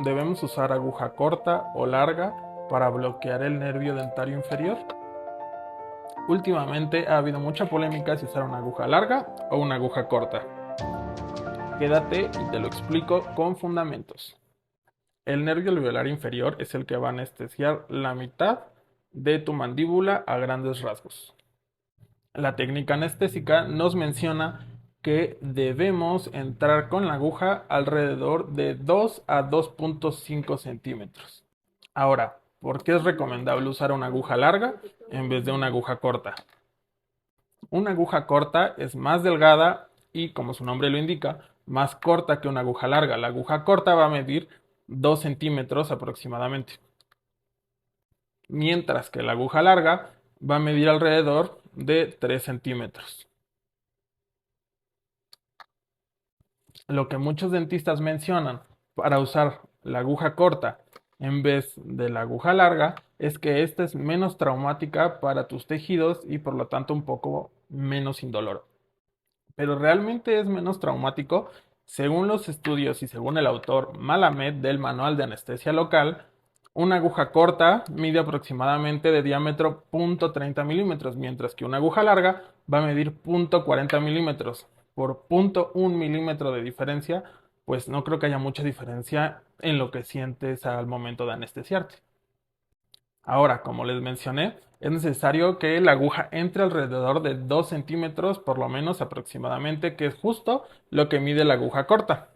¿Debemos usar aguja corta o larga para bloquear el nervio dentario inferior? Últimamente ha habido mucha polémica si usar una aguja larga o una aguja corta. Quédate y te lo explico con fundamentos. El nervio alveolar inferior es el que va a anestesiar la mitad de tu mandíbula a grandes rasgos. La técnica anestésica nos menciona que debemos entrar con la aguja alrededor de 2 a 2.5 centímetros. Ahora, ¿por qué es recomendable usar una aguja larga en vez de una aguja corta? Una aguja corta es más delgada y, como su nombre lo indica, más corta que una aguja larga. La aguja corta va a medir 2 centímetros aproximadamente, mientras que la aguja larga va a medir alrededor de 3 centímetros. Lo que muchos dentistas mencionan para usar la aguja corta en vez de la aguja larga es que esta es menos traumática para tus tejidos y por lo tanto un poco menos indoloro. Pero realmente es menos traumático. Según los estudios y según el autor Malamed del Manual de Anestesia Local, una aguja corta mide aproximadamente de diámetro 0.30 milímetros, mientras que una aguja larga va a medir 0.40 milímetros. Por 0.1 milímetro de diferencia, pues no creo que haya mucha diferencia en lo que sientes al momento de anestesiarte. Ahora, como les mencioné, es necesario que la aguja entre alrededor de 2 centímetros, por lo menos aproximadamente, que es justo lo que mide la aguja corta.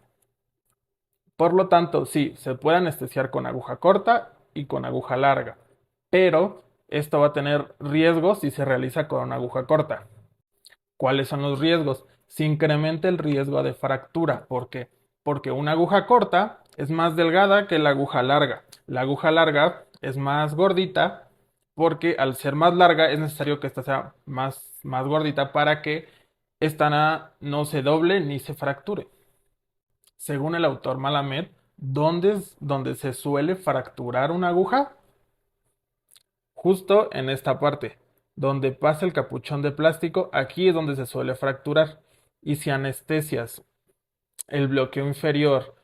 Por lo tanto, sí, se puede anestesiar con aguja corta y con aguja larga, pero esto va a tener riesgos si se realiza con una aguja corta. ¿Cuáles son los riesgos? Se incrementa el riesgo de fractura. ¿Por qué? Porque una aguja corta es más delgada que la aguja larga. La aguja larga es más gordita porque al ser más larga es necesario que esta sea más gordita para que esta no se doble ni se fracture. Según el autor Malamed, ¿dónde es donde se suele fracturar una aguja? Justo en esta parte, donde pasa el capuchón de plástico, aquí es donde se suele fracturar. Y si anestesias el bloqueo inferior,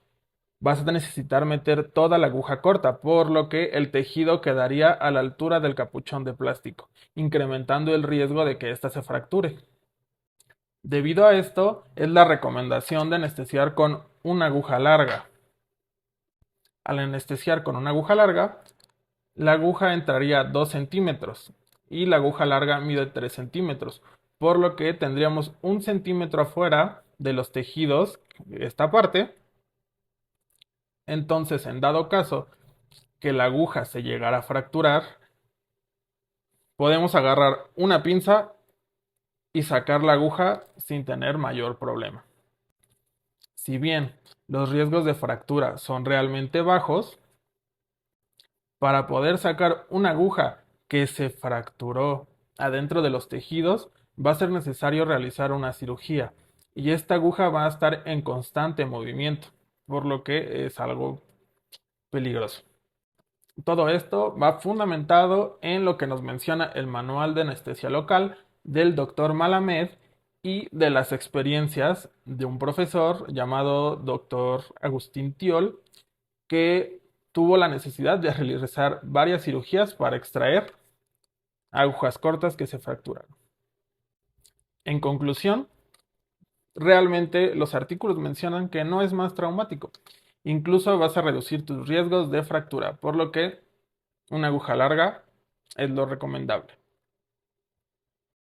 vas a necesitar meter toda la aguja corta, por lo que el tejido quedaría a la altura del capuchón de plástico, incrementando el riesgo de que ésta se fracture. Debido a esto, es la recomendación de anestesiar con una aguja larga. Al anestesiar con una aguja larga, la aguja entraría 2 centímetros y la aguja larga mide 3 centímetros, por lo que tendríamos 1 centímetro afuera de los tejidos, esta parte. Entonces, en dado caso que la aguja se llegara a fracturar, podemos agarrar una pinza y sacar la aguja sin tener mayor problema. Si bien los riesgos de fractura son realmente bajos, para poder sacar una aguja que se fracturó adentro de los tejidos, va a ser necesario realizar una cirugía y esta aguja va a estar en constante movimiento, por lo que es algo peligroso. Todo esto va fundamentado en lo que nos menciona el manual de anestesia local del doctor Malamed y de las experiencias de un profesor llamado doctor Agustín Tiol, que tuvo la necesidad de realizar varias cirugías para extraer agujas cortas que se fracturaron. En conclusión, realmente los artículos mencionan que no es más traumático. Incluso vas a reducir tus riesgos de fractura, por lo que una aguja larga es lo recomendable.